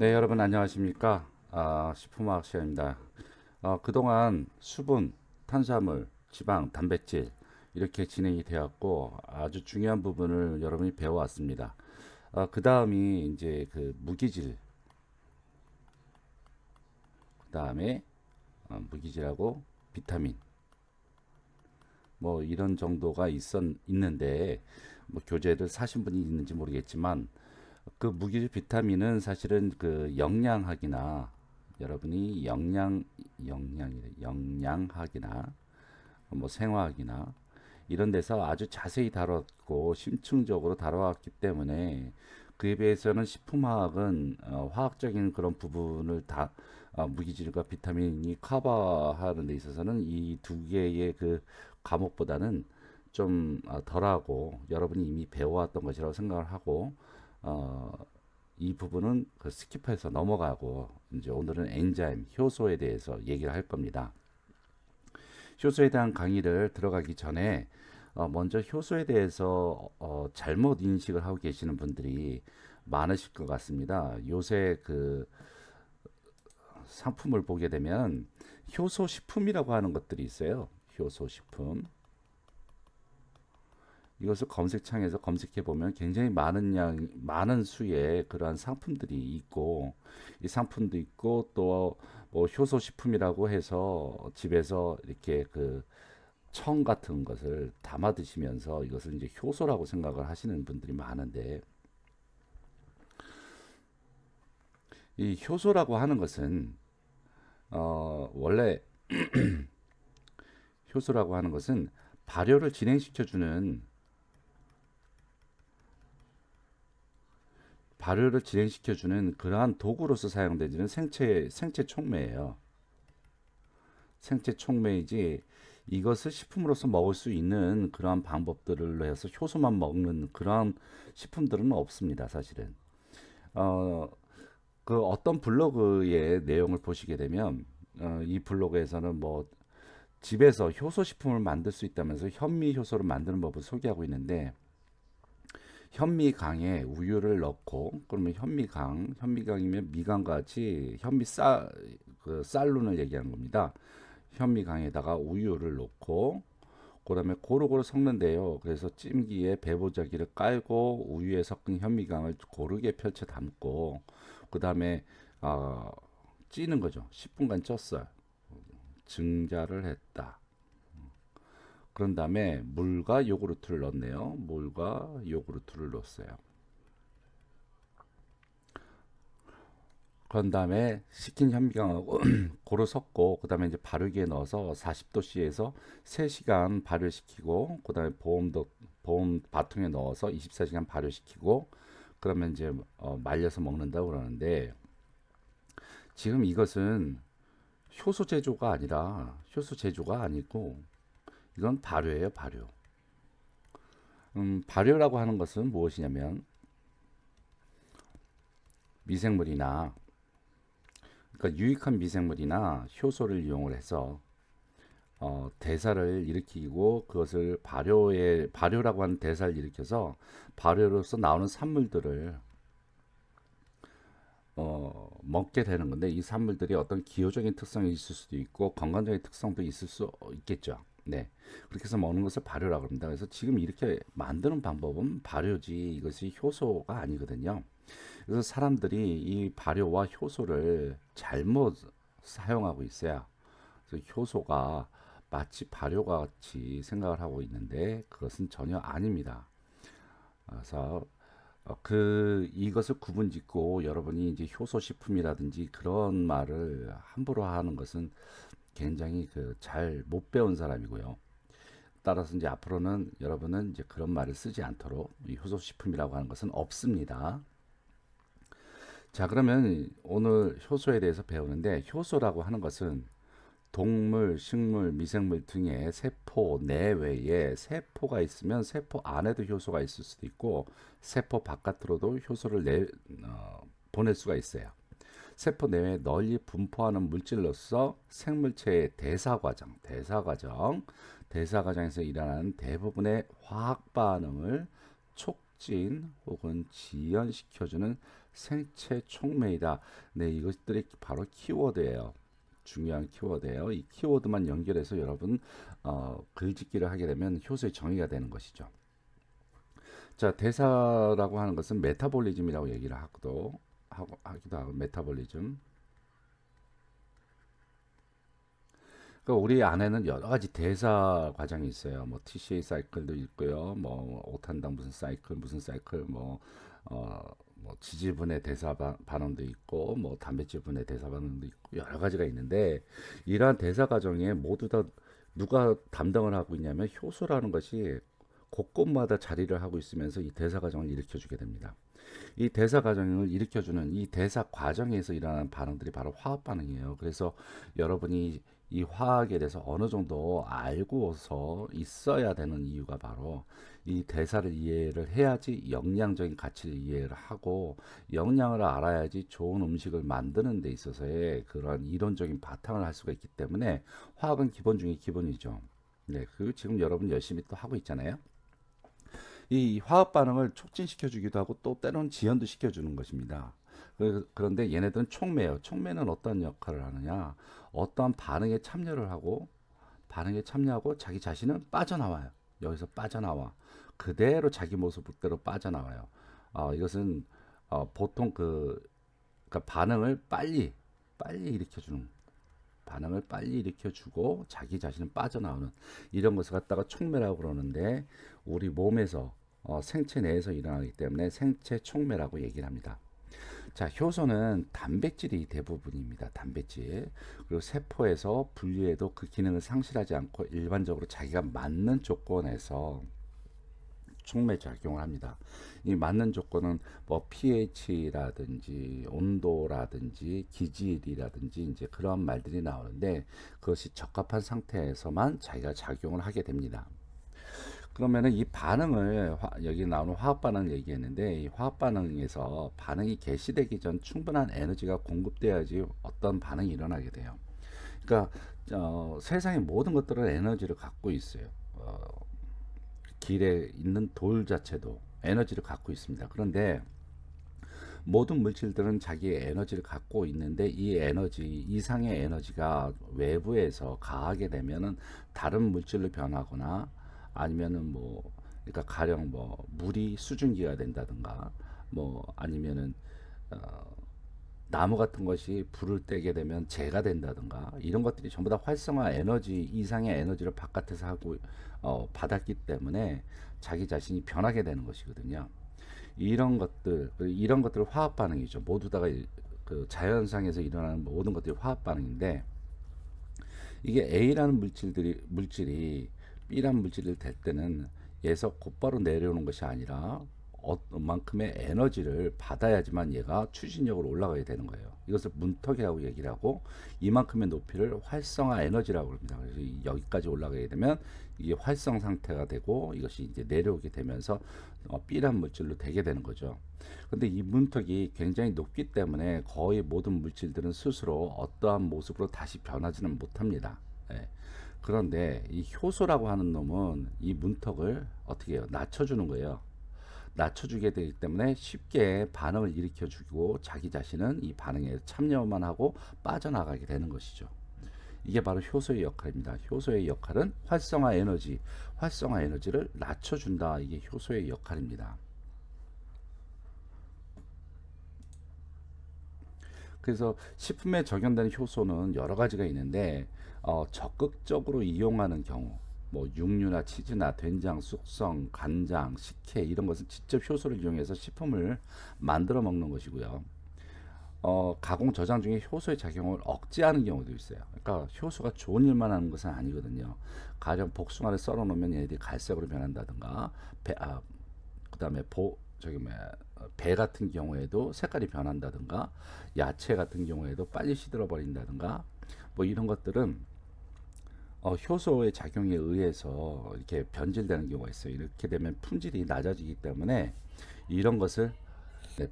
네, 여러분 안녕하십니까? 식품화학 시간입니다. 그동안 수분, 탄수화물, 지방, 단백질 이렇게 진행이 되었고 아주 중요한 부분을 여러분이 배워왔습니다. 그 다음이 이제 그 무기질, 그 다음에 무기질하고 비타민 뭐 이런 정도가 있는데 뭐 교재를 사신 분이 있는지 모르겠지만 그 무기질 비타민은 사실은 그 영양학이나 여러분이 영양학이나 뭐 생화학이나 이런 데서 아주 자세히 다뤘고 심층적으로 다뤄왔기 때문에 그에 비해서는 식품화학은 화학적인 그런 부분을 다 무기질과 비타민이 커버하는 데 있어서는 이 두 개의 그 과목보다는 좀 덜하고 여러분이 이미 배워왔던 것이라고 생각을 하고 어, 이 부분은 그 스킵해서 넘어가고 이제 오늘은 엔자임 효소에 대해서 얘기를 할 겁니다. 효소에 대한 강의를 들어가기 전에 먼저 효소에 대해서 잘못 인식을 하고 계시는 분들이 많으실 것 같습니다. 요새 그 상품을 보게 되면 효소 식품이라고 하는 것들이 있어요. 효소 식품. 이것을 검색창에서 검색해 보면 굉장히 많은 수의 그러한 상품들이 있고, 이 상품도 있고, 또 뭐 효소 식품이라고 해서 집에서 이렇게 그 청 같은 것을 담아 드시면서 이것을 이제 효소라고 생각을 하시는 분들이 많은데, 이 효소라고 하는 것은, 원래 효소라고 하는 것은 발효를 진행시켜주는 그러한 도구로서 사용되는 생체 촉매예요. 생체 촉매이지 이것을 식품으로서 먹을 수 있는 그러한 방법들을 해서 효소만 먹는 그러한 식품들은 없습니다, 사실은. 어, 그 어떤 블로그의 내용을 보시게 되면 이 블로그에서는 뭐 집에서 효소 식품을 만들 수 있다면서 현미 효소를 만드는 법을 소개하고 있는데 현미강에 우유를 넣고 그러면 현미강이면 미강과 같이 그 쌀룬을 얘기하는 겁니다. 현미강에다가 우유를 넣고 그다음에 고루고루 섞는데요. 그래서 찜기에 배보자기를 깔고 우유에 섞은 현미강을 고르게 펼쳐 담고 그다음에 어, 찌는 거죠. 10분간 쪘어요. 증자를 했다. 그런 다음에 물과 요구르트를 넣었네요. 물과 요구르트를 넣었어요. 그런 다음에 식힌 현미경하고 고루 섞고 그다음에 이제 발효기에 넣어서 40도씨에서 3시간 발효시키고 그다음에 보온 바통에 넣어서 24시간 발효시키고 그러면 이제 말려서 먹는다고 그러는데 지금 이것은 효소 제조가 아니고 이건 발효예요, 발효. 발효라고 하는 것은 무엇이냐면 미생물이나 그러니까 유익한 미생물이나 효소를 이용을 해서 대사를 일으키고 그것을 발효라고 하는 대사를 일으켜서 발효로서 나오는 산물들을 먹게 되는 건데 이 산물들이 어떤 기호적인 특성이 있을 수도 있고 건강적인 특성도 있을 수 있겠죠. 네. 그렇게 해서 먹는 것을 발효라고 합니다. 그래서 지금 이렇게 만드는 방법은 발효지 이것이 효소가 아니거든요. 그래서 사람들이 이 발효와 효소를 잘못 사용하고 있어요. 그래서 효소가 마치 발효가 같이 생각을 하고 있는데 그것은 전혀 아닙니다. 그래서 이것을 구분짓고 여러분이 이제 효소 식품이라든지 그런 말을 함부로 하는 것은 굉장히 그 잘 못 배운 사람이고요. 따라서 이제 앞으로는 여러분은 이제 그런 말을 쓰지 않도록 이 효소 식품이라고 하는 것은 없습니다. 자, 그러면 오늘 효소에 대해서 배우는데 효소라고 하는 것은 동물, 식물, 미생물 등의 세포 내외에 세포가 있으면 세포 안에도 효소가 있을 수도 있고 세포 바깥으로도 보낼 수가 있어요. 세포 내외에 널리 분포하는 물질로서 생물체의 대사 과정에서 일어나는 대부분의 화학 반응을 촉진 혹은 지연시켜주는 생체 촉매이다. 네, 이것들이 바로 키워드예요. 중요한 키워드예요. 이 키워드만 연결해서 여러분 글짓기를 하게 되면 효소의 정의가 되는 것이죠. 자, 대사라고 하는 것은 메타볼리즘이라고 얘기를 하기도 하고 메타볼리즘. 그러니까 우리 안에는 여러 가지 대사 과정이 있어요. 뭐 TCA 사이클도 있고요. 뭐 오탄당 무슨 사이클 뭐 지지분해 반응도 있고 뭐 단백질 분해 대사 반응도 있고 여러 가지가 있는데 이러한 대사 과정에 모두 다 누가 담당을 하고 있냐면 효소라는 것이 곳곳마다 자리를 하고 있으면서 이 대사 과정을 일으켜주게 됩니다. 이 대사 과정을 일으켜주는 이 대사 과정에서 일어나는 반응들이 바로 화학 반응이에요. 그래서 여러분이 이 화학에 대해서 어느 정도 알고서 있어야 되는 이유가 바로 이 대사를 이해를 해야지 영양적인 가치를 이해를 하고 영양을 알아야지 좋은 음식을 만드는 데 있어서의 그런 이론적인 바탕을 할 수가 있기 때문에 화학은 기본 중에 기본이죠. 네, 그리고 지금 여러분 열심히 또 하고 있잖아요. 이 화학 반응을 촉진시켜 주기도 하고 또 때로는 지연도 시켜주는 것입니다. 그런데 얘네들은 촉매예요. 촉매는 어떤 역할을 하느냐? 어떠한 반응에 참여하고 자기 자신은 빠져나와요. 여기서 빠져나와 그대로 자기 모습대로 빠져나와요. 이것은 보통 그러니까 반응을 빨리 일으켜주고 자기 자신은 빠져나오는 이런 것을 갖다가 촉매라고 그러는데 우리 몸에서 생체 내에서 일어나기 때문에 생체 촉매라고 얘기를 합니다. 자, 효소는 단백질이 대부분입니다. 단백질. 그리고 세포에서 분리해도 그 기능을 상실하지 않고 일반적으로 자기가 맞는 조건에서 촉매 작용을 합니다. 이 맞는 조건은 뭐 pH라든지 온도라든지 기질이라든지 이제 그런 말들이 나오는데 그것이 적합한 상태에서만 자기가 작용을 하게 됩니다. 그러면은 이 반응을 여기 나오는 화학 반응을 얘기했는데 이 화학 반응에서 반응이 개시되기 전 충분한 에너지가 공급돼야지 어떤 반응이 일어나게 돼요. 그러니까 세상의 모든 것들은 에너지를 갖고 있어요. 길에 있는 돌 자체도 에너지를 갖고 있습니다. 그런데 모든 물질들은 자기의 에너지를 갖고 있는데 이 에너지 이상의 에너지가 외부에서 가하게 되면은 다른 물질로 변하거나 아니면은 뭐 그러니까 가령 뭐 물이 수증기가 된다든가 뭐 아니면은 나무 같은 것이 불을 떼게 되면 재가 된다든가 이런 것들이 전부 다 활성화 에너지 이상의 에너지를 바깥에서 하고 받았기 때문에 자기 자신이 변하게 되는 것이거든요. 이런 것들을 화학 반응이죠. 모두 다가 그 자연상에서 일어나는 모든 것들이 화학 반응인데 이게 A라는 물질이 B라는 물질을 댈 때는 얘에서 곧바로 내려오는 것이 아니라 만큼의 에너지를 받아야지만 얘가 추진력으로 올라가야 되는 거예요. 이것을 문턱이라고 얘기를 하고 이만큼의 높이를 활성화 에너지라고 합니다. 그래서 여기까지 올라가게 되면 이게 활성 상태가 되고 이것이 이제 내려오게 되면서 B란 물질로 되게 되는 거죠. 근데 이 문턱이 굉장히 높기 때문에 거의 모든 물질들은 스스로 어떠한 모습으로 다시 변하지는 못합니다. 예. 그런데 이 효소라고 하는 놈은 이 문턱을 어떻게 해요? 낮춰주는 거예요. 낮춰주게 되기 때문에 쉽게 반응을 일으켜주고 자기 자신은 이 반응에 참여만 하고 빠져나가게 되는 것이죠. 이게 바로 효소의 역할입니다. 효소의 역할은 활성화 에너지를 낮춰준다. 이게 효소의 역할입니다. 그래서 식품에 적용되는 효소는 여러 가지가 있는데 적극적으로 이용하는 경우 뭐 육류나 치즈나 된장, 숙성, 간장, 식혜 이런 것은 직접 효소를 이용해서 식품을 만들어 먹는 것이고요. 가공 저장 중에 효소의 작용을 억제하는 경우도 있어요. 그러니까 효소가 좋은 일만 하는 것은 아니거든요. 가령 복숭아를 썰어 놓으면 얘네들이 갈색으로 변한다든가 그다음에 배 같은 경우에도 색깔이 변한다든가 야채 같은 경우에도 빨리 시들어 버린다든가 뭐 이런 것들은 효소의 작용에 의해서 이렇게 변질되는 경우가 있어요. 이렇게 되면 품질이 낮아지기 때문에 이런 것을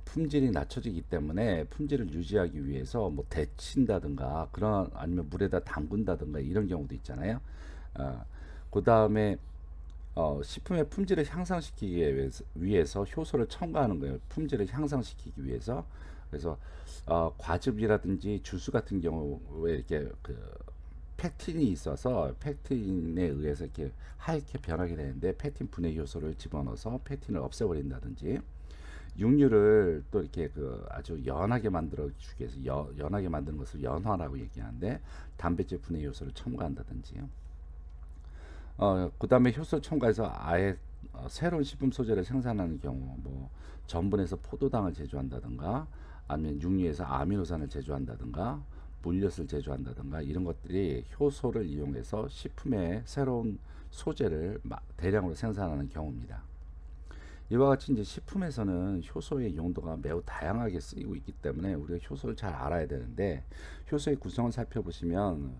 품질이 낮춰지기 때문에 품질을 유지하기 위해서 뭐 데친다든가 그런 아니면 물에다 담근다든가 이런 경우도 있잖아요. 그 다음에 식품의 품질을 향상시키기 위해서 효소를 첨가하는 거예요. 품질을 향상시키기 위해서. 그래서 과즙이라든지 주스 같은 경우에 이렇게 그 펙틴이 있어서 펙틴에 의해서 이렇게 하얗게 변하게 되는데 펙틴 분해 효소를 집어넣어서 펙틴을 없애버린다든지, 육류를 또 이렇게 그 아주 연하게 만들어 주기 위해서 연하게 만드는 것을 연화라고 얘기하는데 단백질 분해 효소를 첨가한다든지, 그 다음에 효소 첨가해서 아예 새로운 식품 소재를 생산하는 경우, 뭐 전분에서 포도당을 제조한다든가, 아니면 육류에서 아미노산을 제조한다든가, 물엿을 제조한다든가, 이런 것들이 효소를 이용해서 식품의 새로운 소재를 대량으로 생산하는 경우입니다. 이와 같이 이제 식품에서는 효소의 용도가 매우 다양하게 쓰이고 있기 때문에 우리가 효소를 잘 알아야 되는데, 효소의 구성을 살펴보시면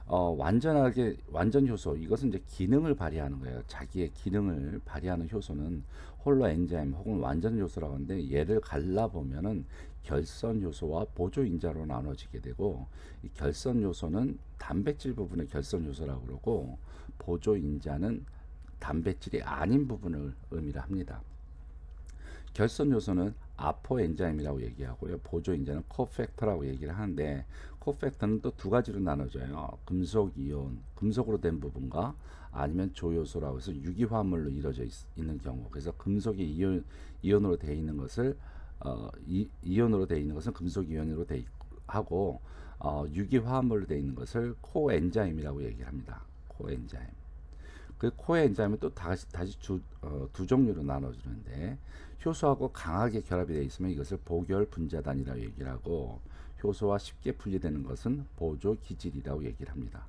완전하게 완전 효소, 이것은 이제 기능을 발휘하는 거예요. 자기의 기능을 발휘하는 효소는 홀로 엔자임 혹은 완전 효소라고 하는데, 얘를 갈라 보면은 결선 효소와 보조 인자로 나눠지게 되고, 이 결선 요소는 단백질 부분의 결선 요소라고 그러고, 보조 인자는 단백질이 아닌 부분을 의미를 합니다. 결선 요소는 아포 엔자임이라고 얘기하고요. 보조 인자는 코팩터라고 얘기를 하는데, 코팩터는 또 두 가지로 나눠져요. 금속 이온, 금속으로 된 부분과, 아니면 조요소라고 해서 유기화합물로 이루어져 있는 경우. 그래서 금속이 이온으로 되어 있는 것을 이온으로 되어 있는 것은 금속 이온으로 되어 하고, 유기화합물로 되어 있는 것을 코엔자임이라고 얘기를 합니다. 코엔자임. 그 코의 엔자임은 또 다시 두 종류로 나눠지는데, 효소하고 강하게 결합이 되어 있으면 이것을 보결 분자단이라고 얘기를 하고, 효소와 쉽게 분리되는 것은 보조 기질이라고 얘기를 합니다.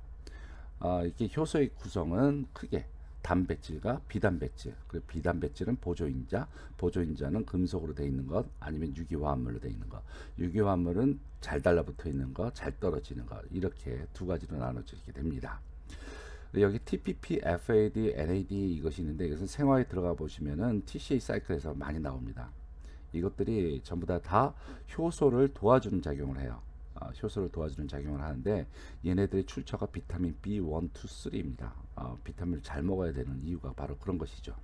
이렇게 효소의 구성은 크게 단백질과 비단백질, 그리고 비단백질은 보조인자, 보조인자는 금속으로 되어 있는 것, 아니면 유기화합물로 되어 있는 것, 유기화합물은 잘 달라붙어 있는 것, 잘 떨어지는 것, 이렇게 두 가지로 나눠지게 됩니다. 여기 TPP, FAD, NAD 이것이 있는데, 이것은 생화에 들어가 보시면은 TCA 사이클에서 많이 나옵니다. 이것들이 전부 다 효소를 도와주는 작용을 해요. 효소를 도와주는 작용을 하는데, 얘네들의 출처가 비타민 B1, 2, 3입니다. 비타민을 잘 먹어야 되는 이유가 바로 그런 것이죠.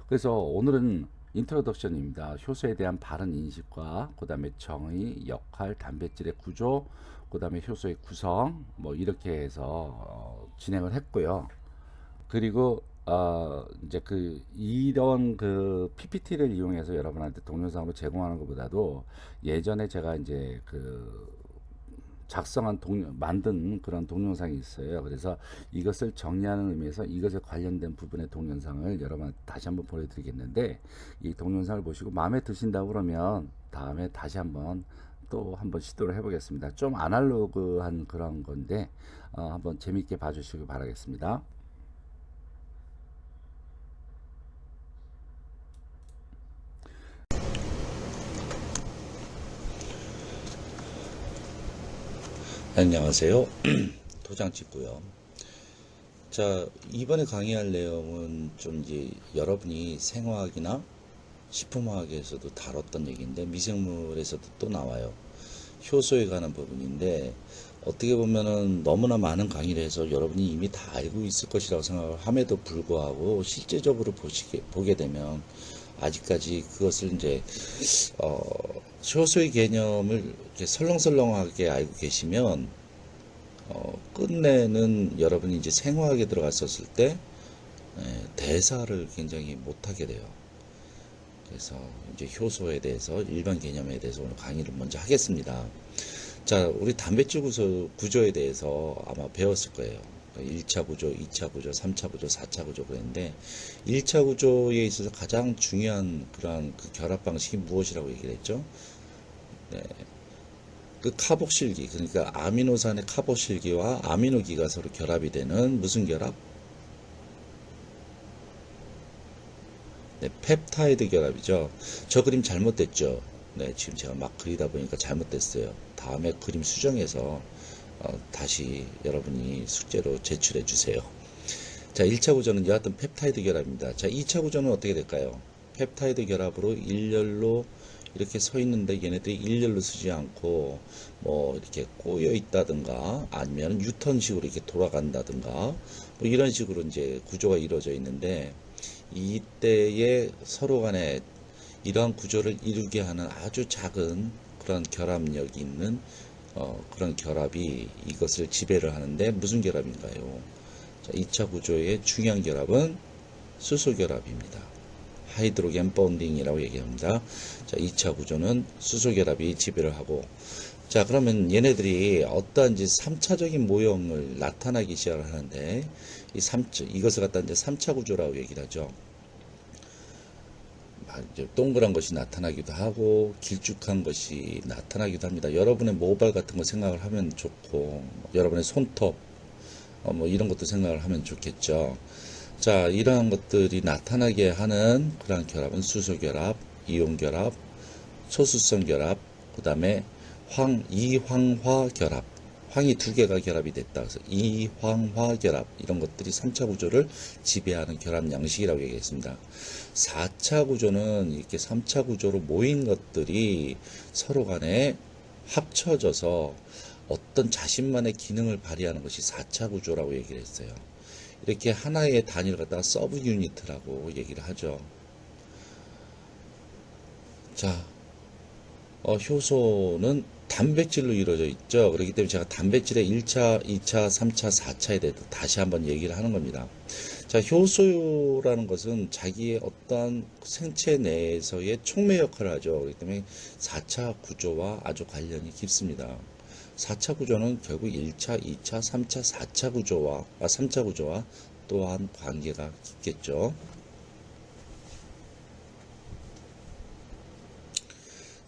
그래서 오늘은 인트로덕션입니다. 효소에 대한 바른 인식과, 그 다음에 정의, 역할, 단백질의 구조, 그 다음에 효소의 구성, 뭐 이렇게 해서 진행을 했고요. 그리고 이제 이런 PPT를 이용해서 여러분한테 동영상으로 제공하는 것보다도, 예전에 제가 이제 만든 그런 동영상이 있어요. 그래서 이것을 정리하는 의미에서 이것에 관련된 부분의 동영상을 여러분한테 다시 한번 보내드리겠는데, 이 동영상을 보시고 마음에 드신다고 그러면 다음에 다시 한번 또 한번 시도를 해보겠습니다. 좀 아날로그한 그런 건데 한번 재밌게 봐주시기 바라겠습니다. 안녕하세요. 도장 찍고요. 자, 이번에 강의할 내용은 좀 이제 여러분이 생화학이나 식품화학에서도 다뤘던 얘기인데, 미생물에서도 또 나와요. 효소에 관한 부분인데, 어떻게 보면은 너무나 많은 강의를 해서 여러분이 이미 다 알고 있을 것이라고 생각을 함에도 불구하고, 실제적으로 보게 되면 아직까지 그것을 이제 효소의 개념을 이렇게 설렁설렁하게 알고 계시면 끝내는 여러분이 이제 생화학에 들어갔었을 때 대사를 굉장히 못하게 돼요. 그래서 이제 효소에 대해서, 일반 개념에 대해서 오늘 강의를 먼저 하겠습니다. 자, 우리 단백질 구조에 대해서 아마 배웠을 거예요. 1차 구조, 2차 구조, 3차 구조, 4차 구조 그랬는데, 1차 구조에 있어서 가장 중요한 그러한 결합 방식이 무엇이라고 얘기를 했죠? 네. 카복실기, 그러니까 아미노산의 카복실기와 아미노기가 서로 결합이 되는 무슨 결합? 네, 펩타이드 결합이죠. 저 그림 잘못됐죠? 네, 지금 제가 막 그리다 보니까 잘못됐어요. 다음에 그림 수정해서 다시 여러분이 숙제로 제출해 주세요. 자, 1차 구조는 여하튼 펩타이드 결합입니다. 자, 2차 구조는 어떻게 될까요? 펩타이드 결합으로 일렬로 이렇게 서 있는데 얘네들이 일렬로 서지 않고 뭐 이렇게 꼬여 있다든가 아니면 뉴턴식으로 이렇게 돌아간다든가 뭐 이런 식으로 이제 구조가 이루어져 있는데 이때에 서로 간에 이러한 구조를 이루게 하는 아주 작은 그런 결합력이 있는 그런 결합이 이것을 지배를 하는데 무슨 결합인가요? 자, 2차 구조의 중요한 결합은 수소 결합입니다. 하이드로겐 본딩이라고 얘기합니다. 자, 2차 구조는 수소 결합이 지배를 하고, 자, 그러면 얘네들이 어떠한지 3차적인 모형을 나타나기 시작을 하는데, 이것을 갖다 이제 3차 구조라고 얘기를 하죠. 이제 동그란 것이 나타나기도 하고 길쭉한 것이 나타나기도 합니다. 여러분의 모발 같은 거 생각을 하면 좋고 여러분의 손톱 뭐 이런 것도 생각을 하면 좋겠죠. 자, 이러한 것들이 나타나게 하는 그런 결합은 수소결합, 이온결합, 소수성 결합, 그 다음에 이황화 결합, 황이 두 개가 결합이 됐다. 그래서 이황화 결합, 이런 것들이 3차 구조를 지배하는 결합 양식이라고 얘기했습니다. 4차 구조는 이렇게 3차 구조로 모인 것들이 서로 간에 합쳐져서 어떤 자신만의 기능을 발휘하는 것이 4차 구조라고 얘기를 했어요. 이렇게 하나의 단위를 갖다가 서브 유니트라고 얘기를 하죠. 자, 효소는 단백질로 이루어져 있죠. 그렇기 때문에 제가 단백질의 1차, 2차, 3차, 4차에 대해서 다시 한번 얘기를 하는 겁니다. 자, 효소라는 것은 자기의 어떠한 생체 내에서의 촉매 역할을 하죠. 그렇기 때문에 4차 구조와 아주 관련이 깊습니다. 4차 구조는 결국 1차, 2차, 3차, 3차 구조와 또한 관계가 깊겠죠.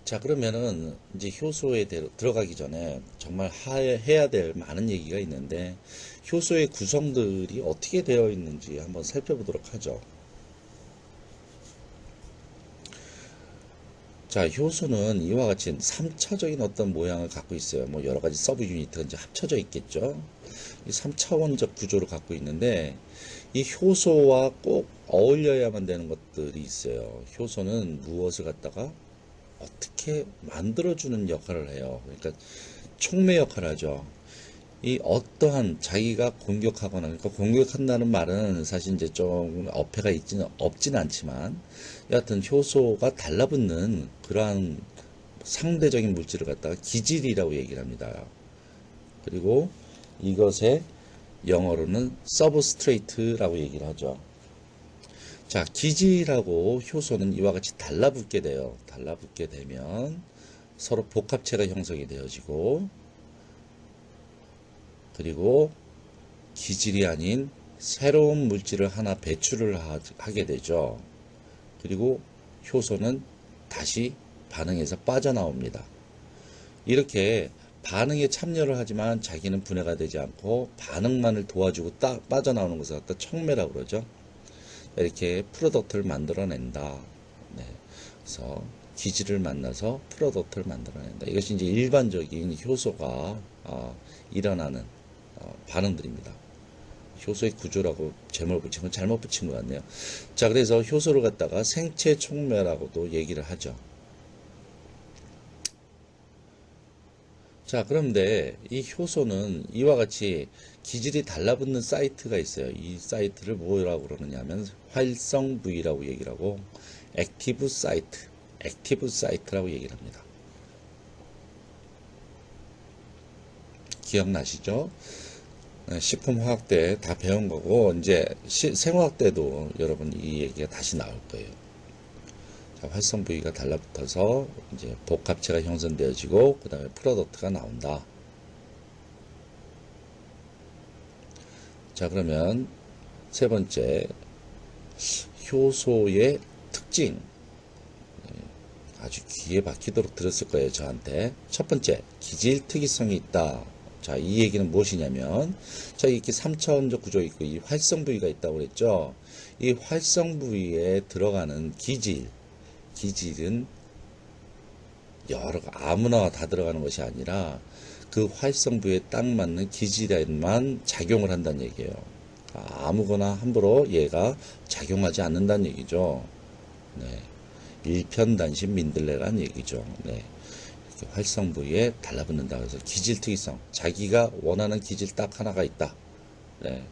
자, 그러면은 이제 효소에 들어가기 전에 정말 해야 될 많은 얘기가 있는데 효소의 구성들이 어떻게 되어 있는지 한번 살펴보도록 하죠. 자, 효소는 이와 같이 3차적인 어떤 모양을 갖고 있어요. 뭐 여러 가지 서브 유니트가 이제 합쳐져 있겠죠. 이 3차원적 구조를 갖고 있는데 이 효소와 꼭 어울려야만 되는 것들이 있어요. 효소는 무엇을 갖다가 어떻게 만들어주는 역할을 해요. 그러니까 촉매 역할을 하죠. 이 어떠한 자기가 공격하거나, 그러니까 공격한다는 말은 사실 이제 좀 어폐가 없지는 않지만, 여하튼 효소가 달라붙는 그러한 상대적인 물질을 갖다가 기질이라고 얘기를 합니다. 그리고 이것의 영어로는 서브스트레이트라고 얘기를 하죠. 자, 기질하고 효소는 이와 같이 달라붙게 돼요. 달라붙게 되면 서로 복합체가 형성이 되어지고, 그리고 기질이 아닌 새로운 물질을 하나 배출을 하게 되죠. 그리고 효소는 다시 반응에서 빠져나옵니다. 이렇게 반응에 참여를 하지만 자기는 분해가 되지 않고 반응만을 도와주고 빠져나오는 것을 갖다 촉매라고 그러죠. 이렇게 프로덕트를 만들어낸다. 네. 그래서 기질을 만나서 프로덕트를 만들어낸다. 이것이 이제 일반적인 효소가 일어나는 반응들입니다. 효소의 구조라고 제목을 붙인 건 잘못 붙인 것 같네요. 자, 그래서 효소를 갖다가 생체 촉매라고도 얘기를 하죠. 자, 그런데 이 효소는 이와 같이 기질이 달라붙는 사이트가 있어요. 이 사이트를 뭐라고 그러느냐면 활성 부위라고 얘기를 하고 액티브 사이트라고 얘기를 합니다. 기억나시죠? 식품화학 때 다 배운 거고 이제 생화학 때도 여러분 이 얘기가 다시 나올 거예요. 자, 활성 부위가 달라붙어서 이제 복합체가 형성되어지고 그 다음에 프로덕트가 나온다. 자, 그러면 세 번째 효소의 특징, 아주 귀에 박히도록 들었을 거예요, 저한테. 첫 번째, 기질 특이성이 있다. 자, 이 얘기는 무엇이냐면, 자, 이렇게 3차원적 구조 있고, 이 활성 부위가 있다고 그랬죠? 이 활성 부위에 들어가는 기질은 아무나 다 들어가는 것이 아니라, 그 활성 부위에 딱 맞는 기질에만 작용을 한다는 얘기예요. 아무거나 함부로 얘가 작용하지 않는다는 얘기죠. 네. 일편단심 민들레란 얘기죠. 네. 이렇게 활성 부위에 달라붙는다. 그래서 기질 특이성. 자기가 원하는 기질 딱 하나가 있다. 네.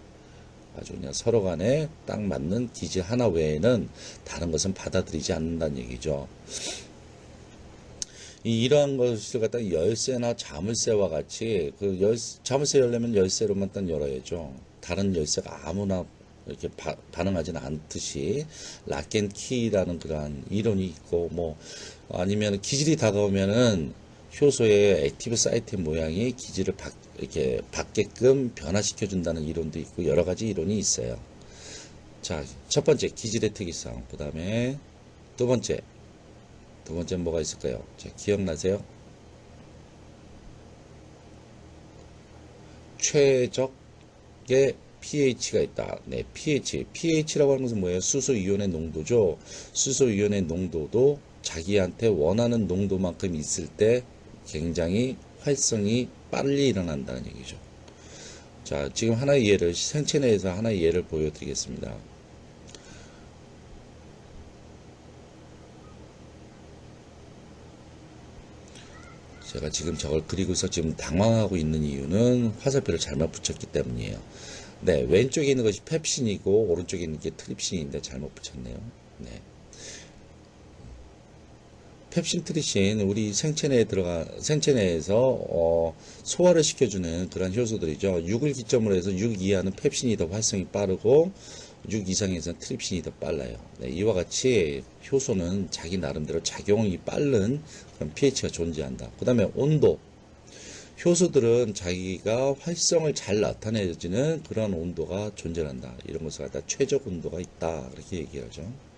아주 그냥 서로 간에 딱 맞는 기질 하나 외에는 다른 것은 받아들이지 않는다는 얘기죠. 이러한 것을 갖다 열쇠나 자물쇠와 같이 자물쇠 열려면 열쇠로만 딱 열어야죠. 다른 열쇠가 아무나 이렇게 반응하지는 않듯이 락앤키라는 그러한 이론이 있고 뭐 아니면 기질이 다가오면은 효소의 액티브 사이트 모양이 기질을 이렇게 받게끔 변화시켜 준다는 이론도 있고 여러 가지 이론이 있어요. 자, 첫 번째 기질의 특이성. 그다음에 두 번째 뭐가 있을까요? 자, 기억나세요? 최적의 pH가 있다. 네, pH라고 하는 것은 뭐예요? 수소 이온의 농도죠. 수소 이온의 농도도 자기한테 원하는 농도만큼 있을 때 굉장히 활성이 빨리 일어난다는 얘기죠. 자, 지금 하나의 예를, 생체 내에서 하나의 예를 보여드리겠습니다. 제가 지금 저걸 그리고서 지금 당황하고 있는 이유는 화살표를 잘못 붙였기 때문이에요. 네, 왼쪽에 있는 것이 펩신이고 오른쪽에 있는 게 트립신인데 잘못 붙였네요. 네. 펩신, 트립신, 우리 생체 내에서 소화를 시켜주는 그런 효소들이죠. 6을 기점으로 해서 6 이하는 펩신이 더 활성이 빠르고 6 이상에서는 트립신이 더 빨라요. 네, 이와 같이 효소는 자기 나름대로 작용이 빠른 그런 pH가 존재한다. 그 다음에 온도. 효소들은 자기가 활성을 잘 나타내지는 그런 온도가 존재한다. 이런 것을 갖다 최적 온도가 있다. 그렇게 얘기하죠.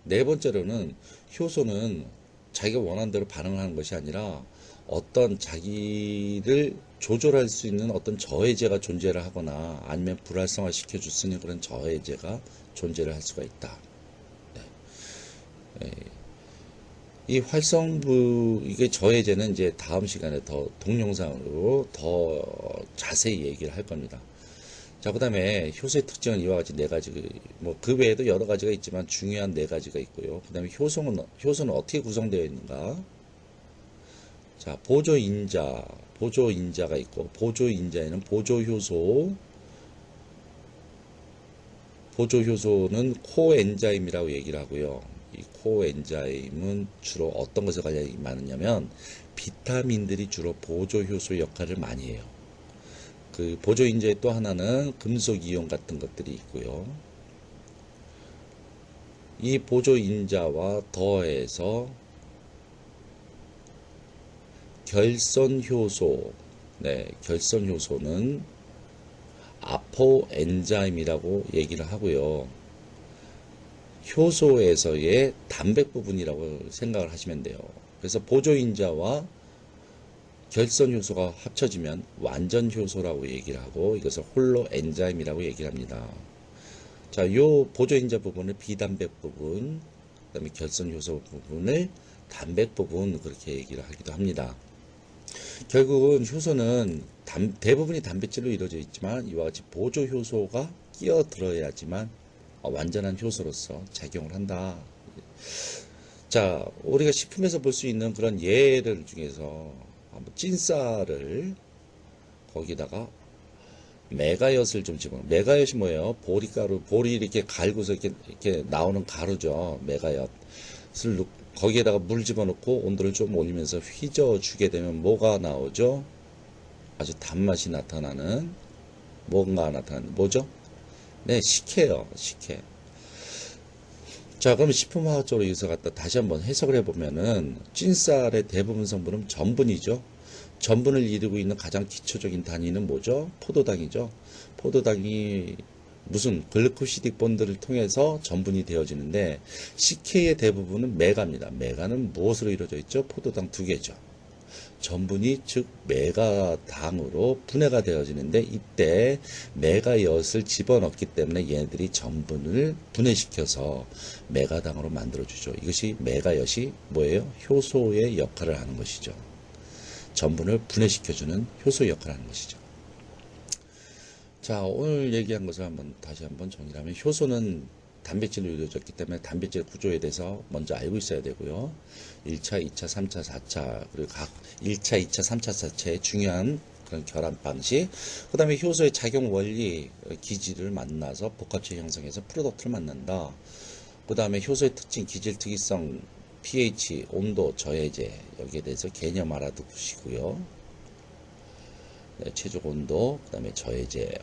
네 번째로는 효소는 자기가 원하는 대로 반응을 하는 것이 아니라 어떤 자기를 조절할 수 있는 어떤 저해제가 존재를 하거나 아니면 불활성화 시켜줄 수 있는 그런 저해제가 존재를 할 수가 있다. 네. 이 활성부, 이게 저해제는 이제 다음 시간에 더 동영상으로 더 자세히 얘기를 할 겁니다. 자, 그 다음에 효소의 특징은 이와 같이 네 가지, 뭐, 그 외에도 여러 가지가 있지만 중요한 네 가지가 있고요. 그 다음에 효소는 어떻게 구성되어 있는가? 자, 보조인자가 있고, 보조인자에는 보조효소는 코엔자임이라고 얘기를 하고요. 이 코엔자임은 주로 어떤 것에 관련이 많으냐면, 비타민들이 주로 보조효소 역할을 많이 해요. 그 보조인자의 또 하나는 금속이온 같은 것들이 있고요. 이 보조인자와 더해서 결손효소, 네, 결손효소는 아포엔자임이라고 얘기를 하고요. 효소에서의 단백 부분이라고 생각을 하시면 돼요. 그래서 보조인자와 결선 효소가 합쳐지면 완전 효소라고 얘기를 하고 이것을 홀로 엔자임이라고 얘기를 합니다. 자, 요 보조인자 부분을 비단백 부분, 그다음에 결선 효소 부분을 단백 부분 그렇게 얘기를 하기도 합니다. 결국은 효소는 대부분이 단백질로 이루어져 있지만 이와 같이 보조 효소가 끼어들어야지만 완전한 효소로서 작용을 한다. 자, 우리가 식품에서 볼 수 있는 그런 예를 중에서 찐쌀을 거기다가 메가엿을 좀 집어넣어. 메가엿이 뭐예요? 보리가루, 보리 이렇게 갈고서 이렇게 나오는 가루죠. 메가엿을 거기에다가 물 집어넣고 온도를 좀 올리면서 휘저어주게 되면 뭐가 나오죠? 아주 단맛이 나타나는 뭐죠? 네, 식혜요. 식혜. 자, 그럼 식품화학적으로 여기서 갖다 다시 한번 해석을 해보면은 찐쌀의 대부분 성분은 전분이죠. 전분을 이루고 있는 가장 기초적인 단위는 뭐죠? 포도당이죠. 포도당이 무슨 글루코시딕 본드를 통해서 전분이 되어지는데 식혜의 대부분은 메가입니다. 메가는 무엇으로 이루어져 있죠? 포도당 2개죠. 전분이 즉 메가당으로 분해가 되어지는데 이때 메가엿을 집어넣기 때문에 얘네들이 전분을 분해시켜서 메가당으로 만들어주죠. 이것이 메가엿이 뭐예요? 효소의 역할을 하는 것이죠. 전분을 분해시켜주는 효소 역할을 하는 것이죠. 자, 오늘 얘기한 것을 다시 한번 정리하면 효소는 단백질로 이루어졌기 때문에 단백질 구조에 대해서 먼저 알고 있어야 되고요. 1차, 2차, 3차, 4차 그리고 각 1차, 2차, 3차, 4차의 중요한 그런 결합 방식, 그 다음에 효소의 작용 원리, 기질을 만나서 복합체 형성해서 프로덕트를 만든다. 그 다음에 효소의 특징, 기질 특이성, pH, 온도, 저해제 여기에 대해서 개념 알아두시고요. 네, 최적 온도, 그 다음에 저해제.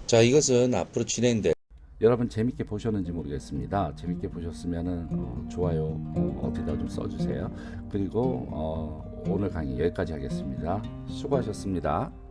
자, 이것은 앞으로 진행될 여러분 재밌게 보셨는지 모르겠습니다. 재밌게 보셨으면은 좋아요 어디다 좀 써주세요. 그리고 오늘 강의 여기까지 하겠습니다. 수고하셨습니다.